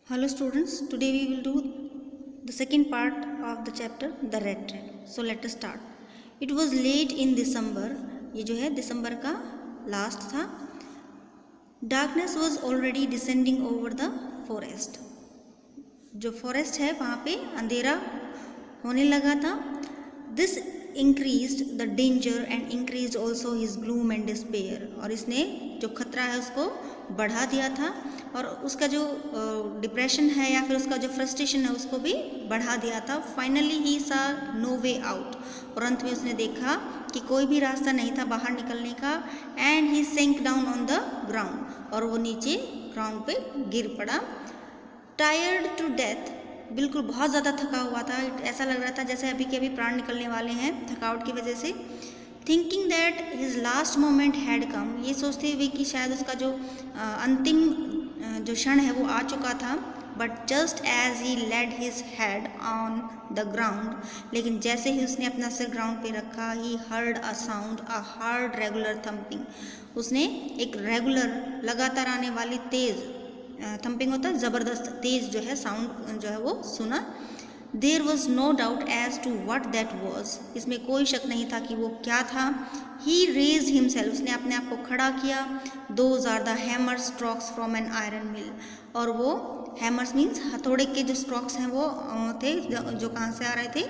Hello students, today we will do the second part of the chapter The Red Train. So let us start. It was late in December. ये जो है दिसंबर का last था. Darkness was already descending over the forest. जो forest है वहाँ पे अंधेरा होने लगा था. This increased the danger and increased also his gloom and despair. और इसने जो खतरा है उसको बढ़ा दिया था और उसका जो डिप्रेशन है या फिर उसका जो फ्रस्ट्रेशन है उसको भी बढ़ा दिया था. फाइनली ही सा नो वे आउट. और अंत में उसने देखा कि कोई भी रास्ता नहीं था बाहर निकलने का. एंड ही सेंक डाउन ऑन द ग्राउंड. और वो नीचे ग्राउंड पे गिर पड़ा. Tired to death. बिल्कुल बहुत ज़्यादा थका हुआ था. ऐसा लग रहा था जैसे अभी के अभी प्राण निकलने वाले हैं थकावट की वजह से. Thinking that his last moment had come. ये सोचते हुए कि शायद उसका जो अंतिम जो क्षण है वो आ चुका था. But just as he laid his head on the ground. लेकिन जैसे ही उसने अपना सिर ग्राउंड पे रखा he heard a sound a hard regular thumping. उसने एक रेगुलर लगातार आने वाली तेज़ थम्पिंग होता है ज़बरदस्त तेज़ जो है साउंड जो है वो सुना. There was no doubt as to what that was. इसमें कोई शक नहीं था कि वो क्या था. He raised himself. उसने अपने आप को खड़ा किया. Those are the hammer strokes from an iron mill. और वो हैमर्स मीन्स हथौड़े के जो स्ट्रोक्स हैं वो थे जो कहाँ से आ रहे थे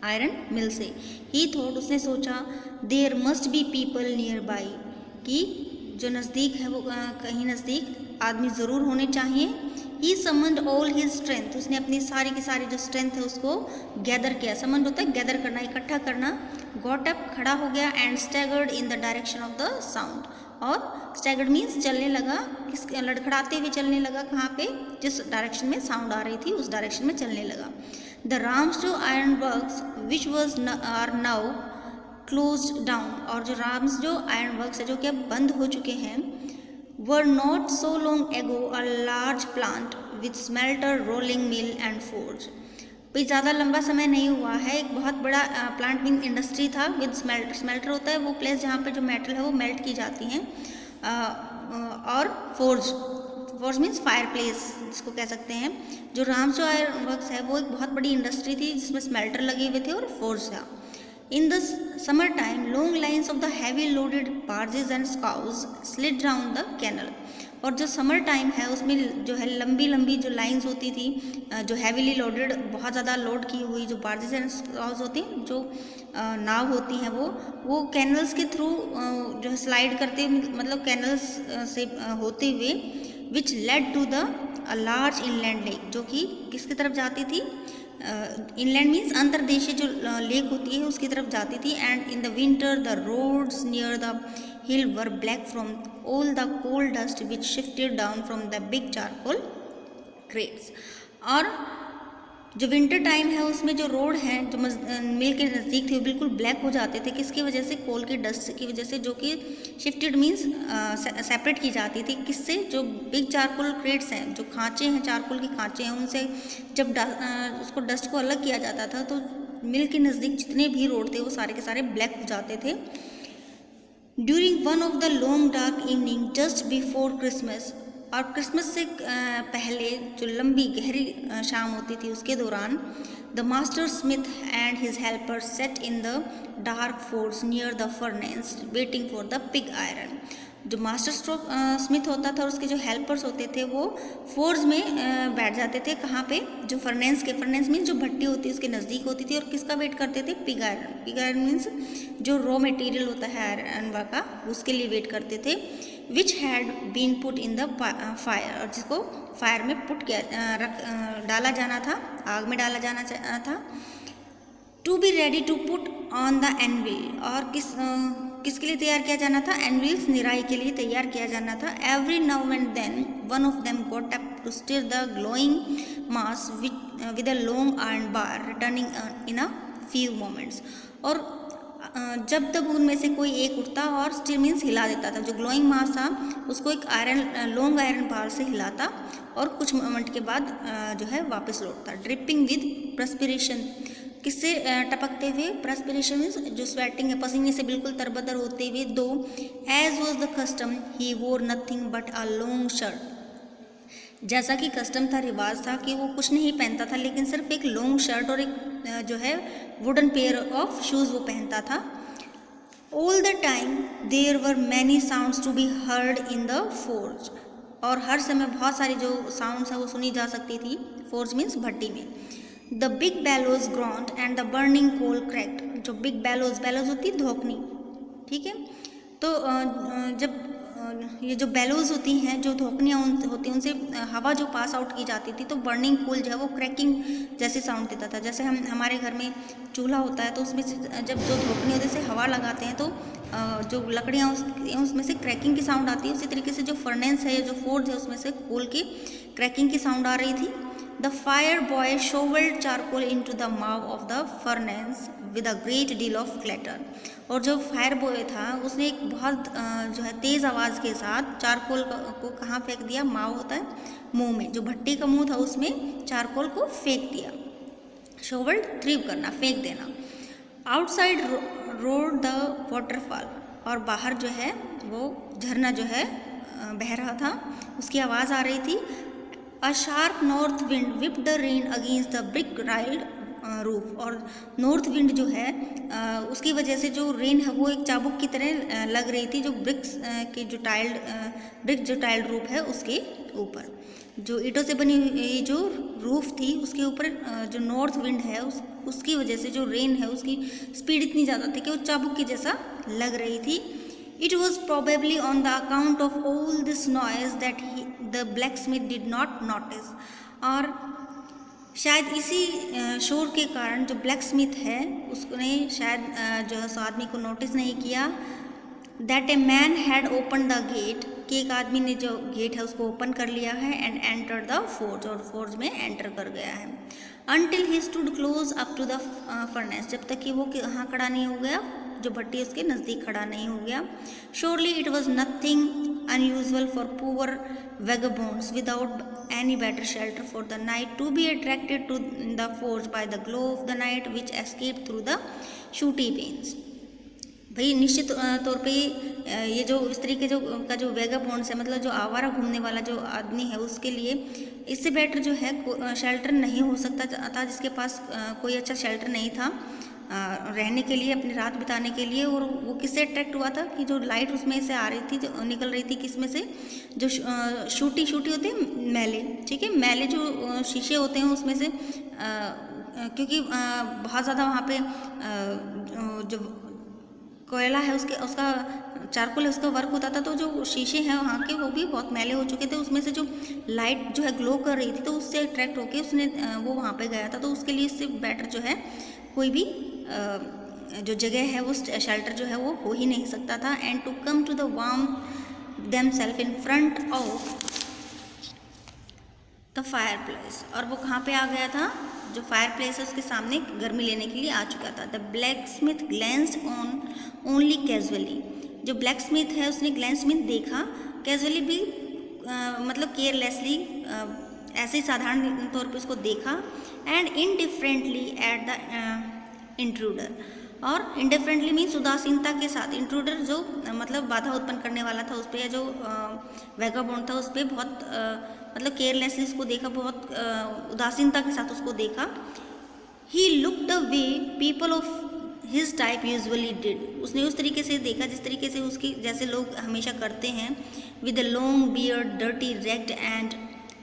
आयरन मिल से. He thought. उसने सोचा there must be people nearby. कि जो नज़दीक है वो कहीं नज़दीक आदमी ज़रूर होने चाहिए. ही समन्ड ऑल हिज स्ट्रेंथ. उसने अपनी सारी की सारी जो स्ट्रेंथ है उसको गैदर किया. समन्ड होता है गैदर करना, इकट्ठा करना. Got up. खड़ा हो गया. And staggered in the direction of the sound. और स्टैगर्ड मीन्स चलने लगा. किस लड़खड़ाते हुए चलने लगा. कहाँ पे? जिस डायरेक्शन में साउंड आ रही थी उस डायरेक्शन में चलने लगा. The Ramsdale iron works which was are now closed down. और जो राम्सडो आयरन वर्क्स है जो कि अब बंद हो चुके हैं. were not so long ago a large plant with smelter, rolling mill and forge. भाई ज़्यादा लंबा समय नहीं हुआ है. एक बहुत बड़ा प्लांट मीन इंडस्ट्री था विद स्मेल्टर. स्मेल्टर होता है वो प्लेस जहाँ पे जो मेटल है वो मेल्ट की जाती हैं. और forge. Forge means fire place जिसको कह सकते हैं. जो राम्सडो आयरन वर्क्स है वो एक बहुत बड़ी इंडस्ट्री थी जिसमें स्मेल्टर लगे हुए थे और फोर्ज था. In the summer time, long lines of the heavy loaded barges and scows slid down the canal. और जो समर टाइम है उसमें जो है लंबी लंबी जो लाइंस होती थी जो हैवीली लोडेड बहुत ज़्यादा लोड की हुई जो बार्जेस एंड स्काउज होती हैं जो नाव होती हैं वो कैनल्स के थ्रू जो है स्लाइड करते मतलब कैनल्स से होते हुए which led to the large inland lake. जो कि किसकी तरफ जाती थी? इनलैंड मीन्स अंतर्देशीय जो लेक होती है उसकी तरफ जाती थी. And in the winter the roads near the hill were black from all the coal dust which shifted down from the big charcoal crates. और जो विंटर टाइम है उसमें जो रोड हैं जो मिल के नज़दीक थे वो बिल्कुल ब्लैक हो जाते थे. किसकी वजह से? कोल की डस्ट की वजह से जो कि शिफ्टेड मीन्स सेपरेट की जाती थी. किससे? जो बिग चारकोल क्रेट्स हैं जो खांचे हैं चारकोल के खांचे हैं उनसे जब उसको डस्ट को अलग किया जाता था तो मिल के नज़दीक जितने भी रोड थे वो सारे के सारे ब्लैक हो जाते थे. During one of the long dark evening just before Christmas. और क्रिसमस से पहले जो लंबी गहरी शाम होती थी उसके दौरान the master Smith and his helper set in the dark force near the furnace waiting for the pig iron. जो मास्टर स्मिथ होता था और उसके जो हेल्पर्स होते थे वो फोर्स में बैठ जाते थे. कहाँ पे? जो फर्नेस के. फर्नेस मीन्स जो भट्टी होती है उसके नज़दीक होती थी. और किसका वेट करते थे? Pig iron. Pig iron means जो रॉ मटेरियल होता है आयरन का उसके लिए वेट करते थे. Which had been put in the fire. और जिसको फायर में पुट किया डाला जाना था, आग में डाला जाना था. To be ready to put on the anvil. और किसके लिए तैयार किया जाना था? एनविल्स निराई के लिए तैयार किया जाना था. Every now and then one of them got up to steer the glowing mass with a long iron bar returning in a few moments. और जब तब उनमें से कोई एक उठता और स्टीयर मीन्स हिला देता था. जो ग्लोइंग मास था उसको एक लॉन्ग आयरन बार से हिलाता और कुछ मोमेंट के बाद जो है वापस लौटता. Dripping with perspiration. किससे टपकते हुए? प्रस्पिरेशन मीन्स जो स्वेटिंग है पसीने से बिल्कुल तरबतर होते हुए. दो एज वॉज द कस्टम ही वोर nothing but a long shirt. जैसा कि कस्टम था, रिवाज था कि वो कुछ नहीं पहनता था, लेकिन सिर्फ एक लॉन्ग शर्ट और एक जो है वुडन पेयर ऑफ शूज़ वो पहनता था। All the time there were many sounds to be heard in the forge, और हर समय बहुत सारी जो साउंड्स है वो सुनी जा सकती थी। फोर्ज मीन्स भट्टी में। The big bellows groaned and the burning coal cracked. जो बिग बैलोज होती है धोखनी, ठीक है। तो जब ये जो बैलोज होती हैं, जो धोकनियाँ होती हैं, उनसे हवा जो पास आउट की जाती थी तो बर्निंग कोल जो है वो क्रैकिंग जैसे साउंड देता था। जैसे हमारे घर में चूल्हा होता है तो उसमें से जब जो धोकनी होती है हवा लगाते हैं तो जो लकड़ियाँ उसमें से क्रैकिंग की साउंड आती है। उसी तरीके से जो फर्नेस है, जो फोर्ज है, उसमें से कोल की क्रैकिंग की साउंड आ रही थी। The fire boy shovelled charcoal into the mouth of the furnace with a great deal of clatter. और जो फायर बॉय था उसने एक बहुत जो है तेज़ आवाज़ के साथ चारकोल को कहाँ फेंक दिया? माउथ होता है मुंह में, जो भट्टी का मुंह था उसमें चारकोल को फेंक दिया। शोवल्ड थ्रीव करना, फेंक देना। आउटसाइड रोड द वाटरफॉल, और बाहर जो है वो झरना जो है बह रहा था, उसकी आवाज़ आ रही थी। A sharp north wind whip the rain against the brick riled roof, और नॉर्थ विंड जो है उसकी वजह से जो रेन है वो एक चाबुक की तरह लग रही थी, जो ब्रिक्स के जो टाइल्ड रूफ है उसके ऊपर। जो ईंटों से बनी हुई जो रूफ थी उसके ऊपर जो नॉर्थ विंड है उसकी वजह से जो रेन है उसकी स्पीड इतनी ज़्यादा थी कि वो चाबुक की जैसा लग रही थी। It was probably on the account of all this noise that the black Smith did not notice, और शायद इसी शोर के कारण जो ब्लैक स्मिथ है उसने शायद जो है उस आदमी को नोटिस नहीं किया। That a man had open the gate, कि एक आदमी ने जो गेट है उसको ओपन कर लिया है, एंड एंटर द फोर्ज, और फोर्ज में एंटर कर गया है। Until he stood close up to the furnace, जब तक कि वो कहाँ खड़ा नहीं हो गया, जो भट्टी उसके नज़दीक खड़ा नहीं हो गया। Surely it was nothing unusual for poor vagabonds without any better shelter for the night to be attracted to the forge by the glow of the night which escaped through the shooty panes। भाई निश्चित तौर पे ये जो इस तरीके का जो वेगाबॉन्ड्स है, मतलब जो आवारा घूमने वाला जो आदमी है, उसके लिए इससे बेटर जो है शेल्टर नहीं हो सकता था, जिसके पास कोई अच्छा शेल्टर नहीं था रहने के लिए, अपनी रात बिताने के लिए। और वो किससे अट्रैक्ट हुआ था कि जो लाइट उसमें से आ रही थी, जो निकल रही थी किस में से, जो शूटी होते हैं मैले, ठीक है, मैले जो शीशे होते हैं उसमें से, क्योंकि बहुत ज़्यादा वहाँ पे जो कोयला है उसका चारकोल है उसका वर्क होता था, तो जो शीशे हैं वहाँ के वो भी बहुत मैले हो चुके थे। उसमें से जो लाइट जो है ग्लो कर रही थी तो उससे अट्रैक्ट होके उसने वो वहाँ पे गया था। तो उसके लिए इससे बेटर जो है कोई भी जो जगह है वो शेल्टर जो है वो हो ही नहीं सकता था। And to come to the warm themselves in front of the fireplace, और वो कहाँ पे आ गया था, जो फायर प्लेस है उसके सामने गर्मी लेने के लिए आ चुका था। The blacksmith glanced on only casually, जो ब्लैक स्मिथ है उसने ग्लैंस स्मिथ देखा, कैजुअली भी मतलब केयरलेसली, ऐसे ही साधारण तौर पे उसको देखा। And indifferently at the intruder, और इनडिफरेंटली मीन्स उदासीनता के साथ, इंट्रूडर जो मतलब बाधा उत्पन्न करने वाला था उस पर, या जो वैगाबॉन्ड था उस पर बहुत मतलब केयरलेसली उसको देखा, बहुत उदासीनता के साथ उसको देखा। He look the way people of his type usually did, उसने उस तरीके से देखा जिस तरीके से उसकी जैसे लोग हमेशा करते हैं। With a long beard dirty ragged and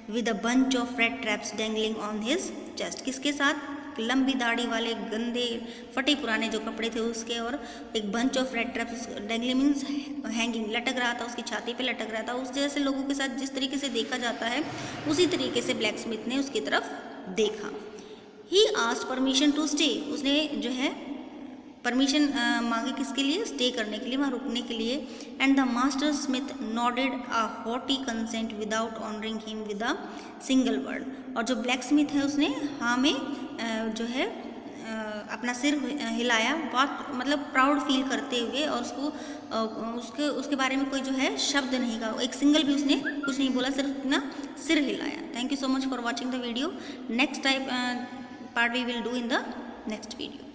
with a bunch of red traps dangling on his chest, किसके साथ, लंबी दाढ़ी वाले गंदे फटे पुराने जो कपड़े थे उसके, और एक bunch of red traps, dangling means hanging, लटक रहा था, उसकी छाती पे लटक रहा था। उस जैसे लोगों के साथ जिस तरीके से देखा जाता है उसी तरीके से ब्लैक स्मिथ ने उसकी तरफ देखा। He asked permission to stay, उसने जो है परमिशन मांगी किसके लिए, स्टे करने के लिए, वहाँ रुकने के लिए। And the master smith nodded a haughty consent without honoring him with a single word, और जो ब्लैक स्मिथ है उसने हाँ में जो है अपना सिर हिलाया, बहुत मतलब प्राउड फील करते हुए, और उसके बारे में कोई जो है शब्द नहीं कहा, एक सिंगल भी उसने कुछ नहीं बोला, सिर्फ अपना सिर हिलाया। Thank you so much for watching the video. Next type part we will do in the next video.